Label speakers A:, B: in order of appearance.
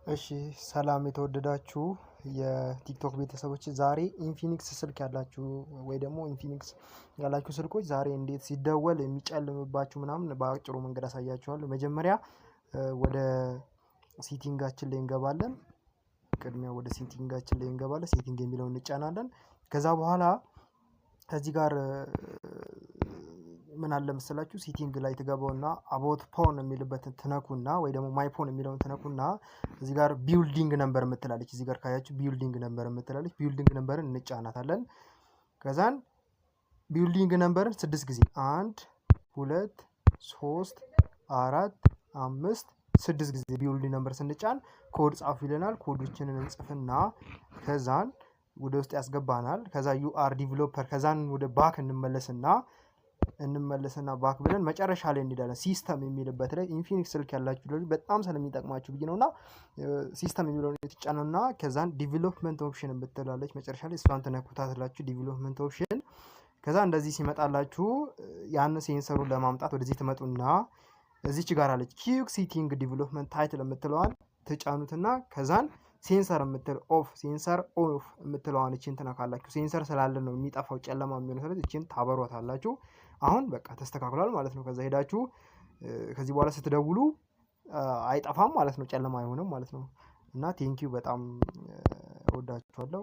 A: እሺ ሰላም የተወደዳችሁ የቲክቶክ ቤተሰቦች ዛሬ ኢንፊኒክስ ስልክ ያላችሁ ወይ ደግሞ ኢንፊኒክስ ያላችሁ ስልኮች ዛሬ እንዴት ሲደወል የሚጨልምባችሁ ምናምን በአጭሩ መንገድ አሳያችኋለሁ። መጀመሪያ ወደ ሴቲንጋችን ላይ እንገባለን። ቅድሚያ ወደ ሴቲንጋችን ላይ እንገባለን። ሴቲንግ የሚለውን እንጫናለን። ከዛ በኋላ ከዚህ ጋር ምን አለ መሰላችሁ ሴቲንግ ላይ ትገባውና አባውት ፎን የሚልበትን ትነኩና ወይ ደግሞ ማይ ፎን የሚለውን ትነኩና እዚህ ጋር ቢልዲንግ ነምበር የምትላለች እዚህ ጋር ካያችሁ ቢልዲንግ ነምበር የምትላለች ቢልዲንግ ነምበርን እንጫናታለን። ከዛን ቢልዲንግ ነምበርን 6 ጊዜ 1 2 3 4 5 6 ጊዜ ቢልዲንግ ነምበር ስንጫን ኮድ ጻፉ ይለናል። ኮዶችን እንጽፍና ከዛን ወደ ውስጥ ያስገባናል። ከዛ ዩ አር ዲቨሎፐር ከዛን ወደ ባክ እንመለስና ባክ ብለን መጨረሻ ላይ እንሄዳለን። ሲስተም የሚልበት ላይ ኢንፊኒክስ ስልክ ያላችሁ ልጅ በጣም ስለሚጠቅማችሁ ብዬ ነውና ሲስተም የሚለውን የተጫነውና ከዛን ዲቨሎፕመንት ኦፕሽን ብትላለች መጨረሻ ላይ እሷን ትነኩታላችሁ። ዲቨሎፕመንት ኦፕሽን ከዛ እንደዚህ ሲመጣላችሁ ያን ሴንሰሩን ለማምጣት ወደዚህ ትመጡና እዚች ጋር አለች ኪዩክ ሴቲንግ ዲቨሎፕመንት ታይትል የምትለዋን ትጫኑትና ከዛን ሴንሰር የምትል ኦፍ ሴንሰር ኦፍ የምትለዋን እቺን ትነካላችሁ። ሴንሰር ስላለ ነው የሚጠፋው ጨለማ የሚሆነው። ስለዚህ እቺን ታበሯታላችሁ። አሁን በቃ ተስተካክሏል ማለት ነው። ከዛ ሄዳችሁ ከዚህ በኋላ ስትደውሉ አይጠፋም ማለት ነው። ጨለማ አይሆንም ማለት ነው። እና ቴንኪው በጣም እወዳችኋለሁ።